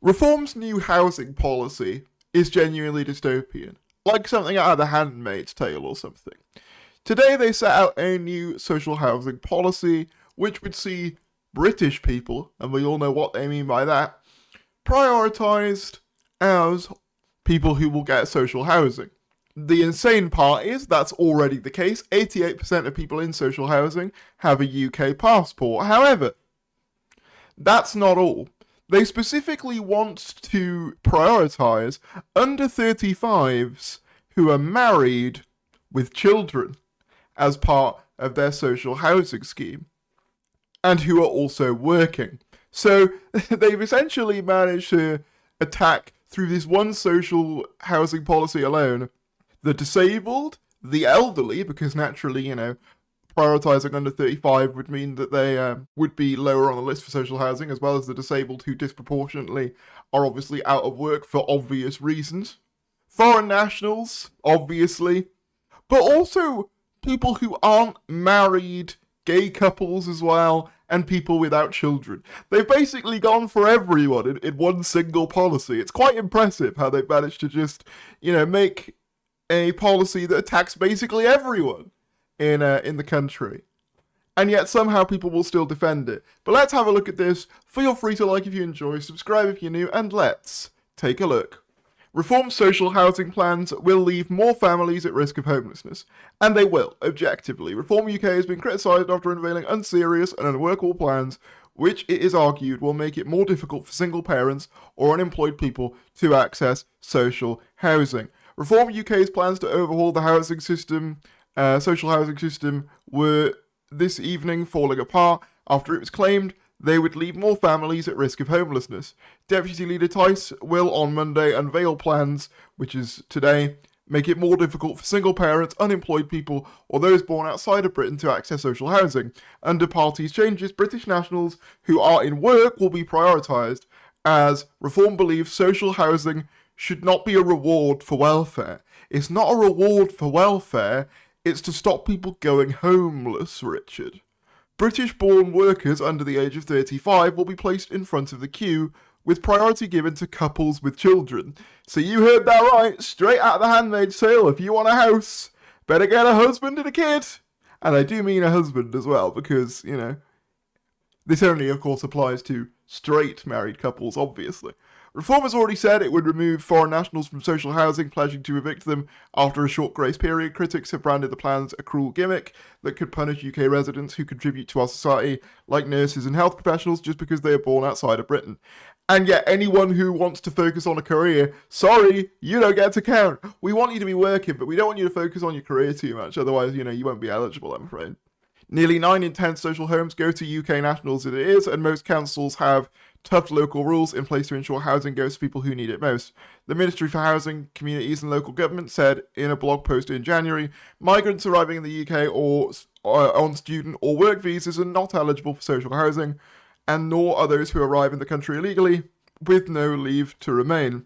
Reform's new housing policy is genuinely dystopian, like something out of The Handmaid's Tale or something. Today they set out a new social housing policy, which would see British people, and we all know what they mean by that, prioritised as people who will get social housing. The insane part is that's already the case. 88% of people in social housing have a UK passport. However, that's not all. They specifically want to prioritise under 35s who are married with children as part of their social housing scheme, and who are also working. So they've essentially managed to attack, through this one social housing policy alone, the disabled, the elderly, because naturally, prioritising under 35 would mean that they would be lower on the list for social housing, as well as the disabled, who disproportionately are obviously out of work for obvious reasons. Foreign nationals, obviously, but also people who aren't married, gay couples as well, and people without children. They've basically gone for everyone in one single policy. It's quite impressive how they've managed to just, make a policy that attacks basically everyone in the country. And yet somehow people will still defend it. But let's have a look at this. Feel free to like if you enjoy, subscribe if you're new, and let's take a look. Reformed social housing plans will leave more families at risk of homelessness. And they will, objectively. Reform UK has been criticised after unveiling unserious and unworkable plans, which it is argued will make it more difficult for single parents or unemployed people to access social housing. Reform UK's plans to overhaul the housing system, social housing system, were this evening falling apart after it was claimed they would leave more families at risk of homelessness. Deputy Leader Tice will on Monday unveil plans, which is today, make it more difficult for single parents, unemployed people, or those born outside of Britain to access social housing. Under party's changes, British nationals who are in work will be prioritised, as Reform believes social housing should not be a reward for welfare. It's not a reward for welfare, it's to stop people going homeless, Richard. British-born workers under the age of 35 will be placed in front of the queue, with priority given to couples with children. So you heard that right, straight out of The Handmaid's Tale. If you want a house, better get a husband and a kid. And I do mean a husband as well, because, this only, of course, applies to straight married couples, obviously. Reform has already said it would remove foreign nationals from social housing, pledging to evict them after a short grace period. Critics have branded the plans a cruel gimmick that could punish UK residents who contribute to our society, like nurses and health professionals, just because they are born outside of Britain. And yet anyone who wants to focus on a career, sorry, you don't get to count. We want you to be working, but we don't want you to focus on your career too much, otherwise, you won't be eligible, I'm afraid. Nearly 9 in 10 social homes go to UK nationals as it is, and most councils have tough local rules in place to ensure housing goes to people who need it most. The Ministry for Housing, Communities and Local Government said in a blog post in January, migrants arriving in the UK or on student or work visas are not eligible for social housing, and nor are those who arrive in the country illegally with no leave to remain.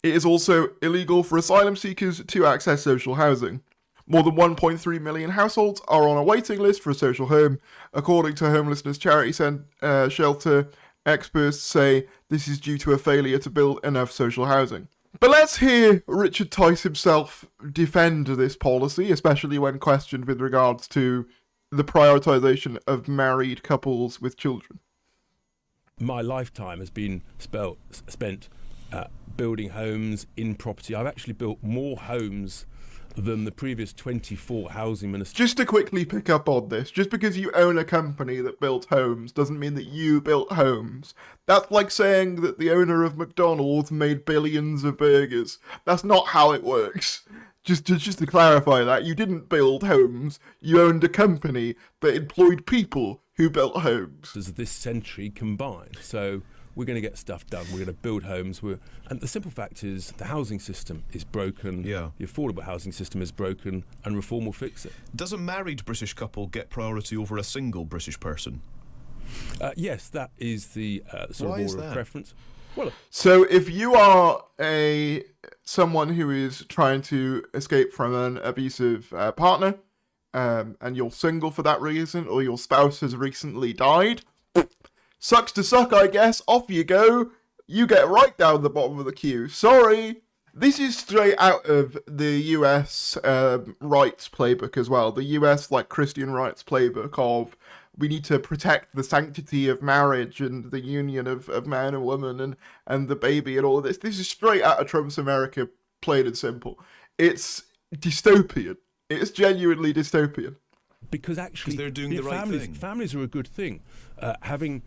It is also illegal for asylum seekers to access social housing. More than 1.3 million households are on a waiting list for a social home, according to homelessness charity shelter. Experts say this is due to a failure to build enough social housing. But let's hear Richard Tice himself defend this policy, especially when questioned with regards to the prioritisation of married couples with children. My lifetime has been spent building homes in property. I've actually built more homes than the previous 24 housing ministers. Just to quickly pick up on this, just because you own a company that built homes doesn't mean that you built homes. That's like saying that the owner of McDonald's made billions of burgers. That's not how it works. Just to clarify that, you didn't build homes, you owned a company that employed people who built homes. As this century combined. So we're going to get stuff done. We're going to build homes. And the simple fact is the housing system is broken. Yeah. The affordable housing system is broken, and Reform will fix it. Does a married British couple get priority over a single British person? Yes, that is the sort of order of preference. Well, so if you are someone who is trying to escape from an abusive partner, and you're single for that reason, or your spouse has recently died, sucks to suck, I guess. Off you go. you get right down the bottom of the queue. Sorry. This is straight out of the US rights playbook as well. The US, like, Christian rights playbook of we need to protect the sanctity of marriage and the union of man and woman and the baby and all of this. This is straight out of Trump's America, plain and simple. It's dystopian. It's genuinely dystopian. Because actually, they're doing the right thing. Families are a good thing. Having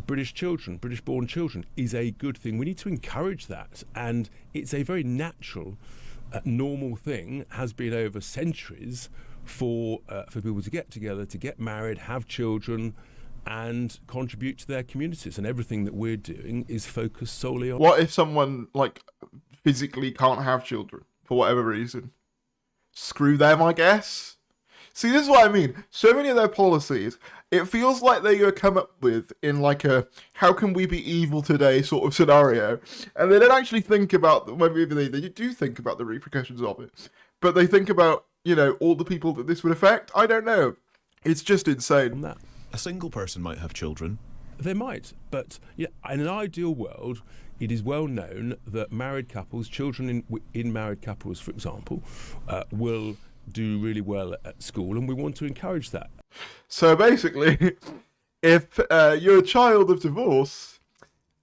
British children, British-born children, is a good thing. We need to encourage that, and it's a very natural, normal thing. Has been over centuries for people to get together, to get married, have children, and contribute to their communities. And everything that we're doing is focused solely on. What if someone, like, physically can't have children for whatever reason? Screw them, I guess. See, this is what I mean. So many of their policies, it feels like they come up with in like a how can we be evil today sort of scenario. And they don't actually think about, well, maybe they do think about the repercussions of it. But they think about, you know, all the people that this would affect. I don't know. It's just insane. A single person might have children. They might. But yeah, in an ideal world, it is well known that married couples, children in married couples, for example, will do really well at school, and we want to encourage that. So basically, if you're a child of divorce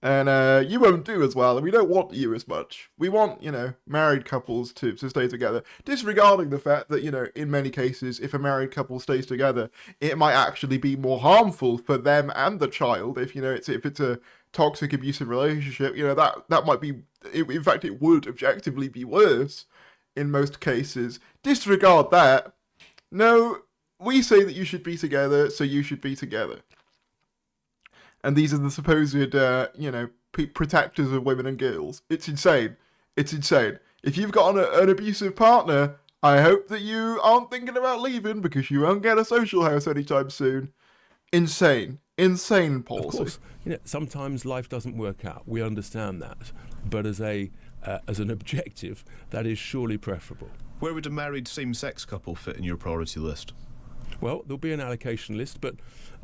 and you won't do as well, and we don't want you as much, we want, you know, married couples to stay together, disregarding the fact that, you know, in many cases, if a married couple stays together, it might actually be more harmful for them and the child. If, you know, if it's a toxic, abusive relationship, you know, that might be, in fact, it would objectively be worse in most cases. Disregard that. No, we say that you should be together, so you should be together. And these are the supposed, you know, protectors of women and girls. It's insane. It's insane. If you've got an abusive partner, I hope that you aren't thinking about leaving because you won't get a social house anytime soon. Insane. Insane policy. Of course, you know, sometimes life doesn't work out. We understand that. But as an objective, that is surely preferable. Where would a married same-sex couple fit in your priority list? Well, there'll be an allocation list, but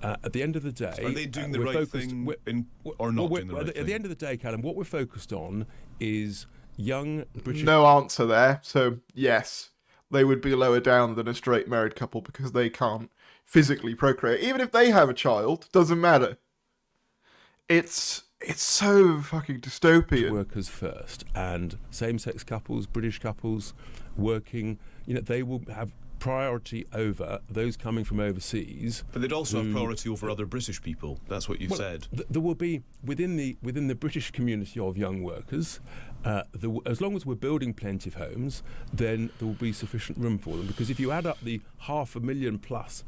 at the end of the day... Are they doing the right thing or not doing the right thing? At the end of the day, Callum, what we're focused on is young British... No answer there. So, yes, they would be lower down than a straight married couple because they can't physically procreate. Even if they have a child, doesn't matter. It's so fucking dystopian. Workers first, and same-sex couples, British couples working, you know, they will have priority over those coming from overseas. But they'd also have priority over other British people. That's what you've said. There will be within the British community of young workers. As long as we're building plenty of homes, then there will be sufficient room for them. Because if you add up the 500,000 plus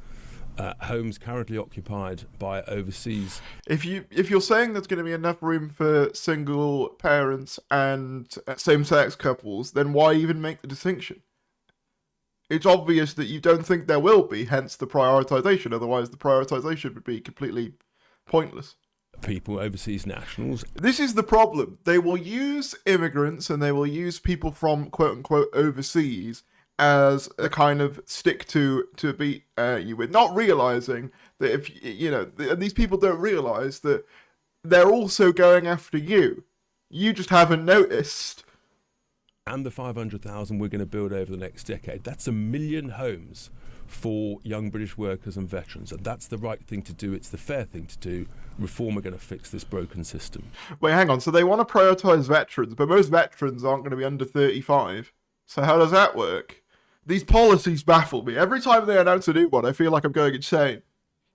homes currently occupied by overseas. If you're saying there's going to be enough room for single parents and same-sex couples, then why even make the distinction? It's obvious that you don't think there will be, hence the prioritisation. Otherwise, the prioritisation would be completely pointless. People, overseas nationals. This is the problem. They will use immigrants and they will use people from quote-unquote overseas as a kind of stick to beat you with, not realising that if, you know, and these people don't realise that they're also going after you. You just haven't noticed. And the 500,000 we're going to build over the next decade, that's 1 million homes for young British workers and veterans, and that's the right thing to do. It's the fair thing to do. Reform are going to fix this broken system. Wait, hang on. So they want to prioritise veterans, but most veterans aren't going to be under 35. So how does that work? These policies baffle me. Every time they announce a new one, I feel like I'm going insane.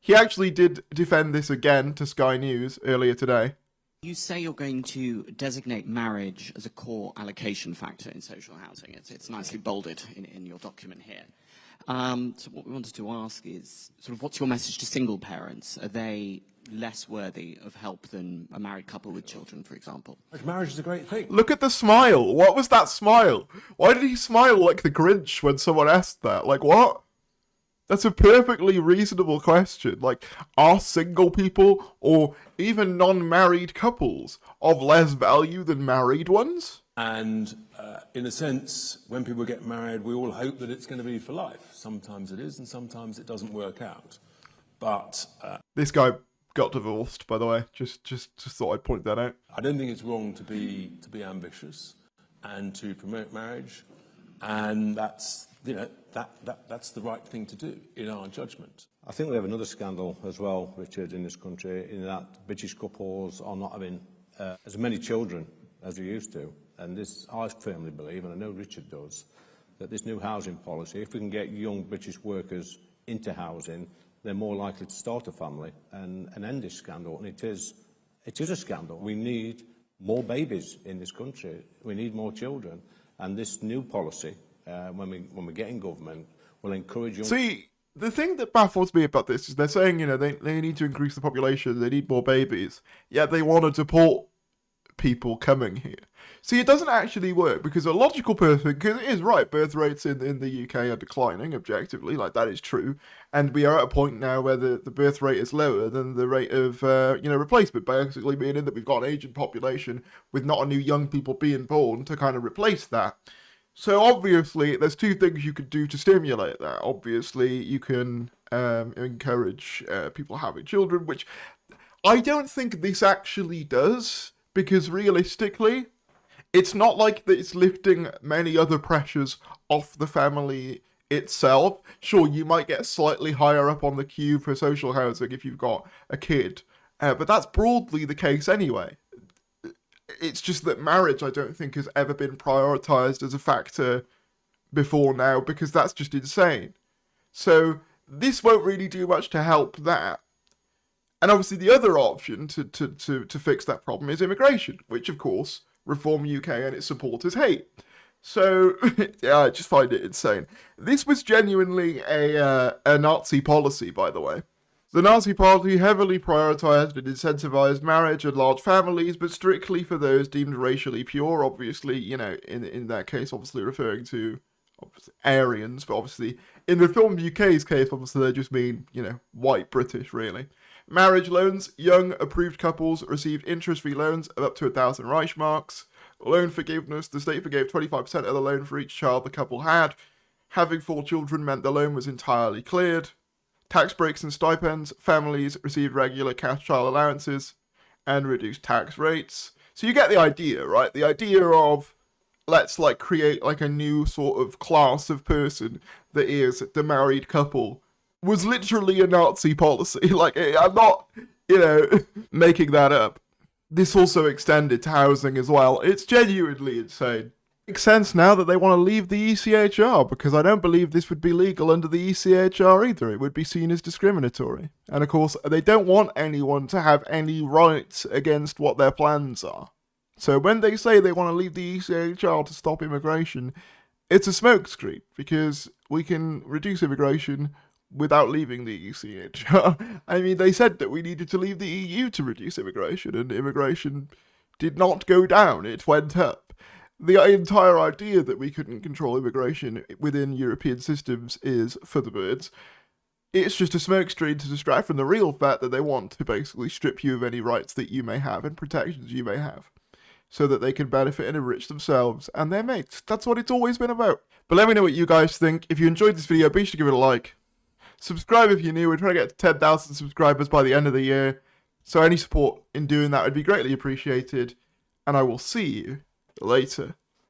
He actually did defend this again to Sky News earlier today. You say you're going to designate marriage as a core allocation factor in social housing. It's nicely bolded in your document here. So what we wanted to ask is, sort of, what's your message to single parents? Are they less worthy of help than a married couple with children, for example? Marriage is a great thing. Look at the smile. What was that smile? Why did he smile like the Grinch when someone asked that? Like, what? That's a perfectly reasonable question. Like, are single people or even non-married couples of less value than married ones? And in a sense, when people get married, we all hope that it's going to be for life. Sometimes it is, and sometimes it doesn't work out. But this guy got divorced, by the way. Just thought I'd point that out. I don't think it's wrong to be ambitious and to promote marriage, and that's that's the right thing to do in our judgment. I think we have another scandal as well, Richard, in this country, in that British couples are not having as many children as we used to. And this, I firmly believe, and I know Richard does, that this new housing policy, if we can get young British workers into housing, they're more likely to start a family and end this scandal. And it is a scandal. We need more babies in this country. We need more children. And this new policy, when we get in government, will encourage young... See, the thing that baffles me about this is they're saying, they need to increase the population, they need more babies, yet they want to deport people coming here. See, it doesn't actually work, because a logical person, because it is right, birth rates in the UK are declining, objectively, like, that is true, and we are at a point now where the birth rate is lower than the rate of, replacement, basically meaning that we've got an aging population with not enough young people being born to kind of replace that. So obviously, there's two things you could do to stimulate that. Obviously, you can encourage people having children, which I don't think this actually does, because realistically, it's not like that it's lifting many other pressures off the family itself. Sure, you might get slightly higher up on the queue for social housing if you've got a kid, but that's broadly the case anyway. It's just that marriage, I don't think, has ever been prioritised as a factor before now, because that's just insane. So this won't really do much to help that. And obviously the other option to fix that problem is immigration, which of course Reform UK and its supporters hate. So, yeah, I just find it insane. This was genuinely a Nazi policy, by the way. The Nazi Party heavily prioritised and incentivised marriage and large families, but strictly for those deemed racially pure, obviously, in that case, obviously referring to Aryans, but obviously, in Reform UK's case, obviously they just mean, white British, really. Marriage loans, young approved couples received interest-free loans of up to 1,000 Reichsmarks. Loan forgiveness, the state forgave 25% of the loan for each child the couple had. Having 4 children meant the loan was entirely cleared. Tax breaks and stipends, families received regular cash child allowances and reduced tax rates. So you get the idea, right? The idea of, let's create a new sort of class of person that is the married couple was literally a Nazi policy. I'm not, making that up. This also extended to housing as well. It's genuinely insane. Makes sense now that they want to leave the ECHR, because I don't believe this would be legal under the ECHR either. It would be seen as discriminatory. And of course, they don't want anyone to have any rights against what their plans are. So when they say they want to leave the ECHR to stop immigration, it's a smokescreen, because we can reduce immigration without leaving the ECHR. I mean, they said that we needed to leave the EU to reduce immigration, and immigration did not go down, it went up. The entire idea that we couldn't control immigration within European systems is for the birds. It's just a smokescreen to distract from the real fact that they want to basically strip you of any rights that you may have and protections you may have, so that they can benefit and enrich themselves and their mates. That's what it's always been about. But let me know what you guys think. If you enjoyed this video, be sure to give it a like. Subscribe if you're new. We're trying to get to 10,000 subscribers by the end of the year, so any support in doing that would be greatly appreciated, and I will see you later.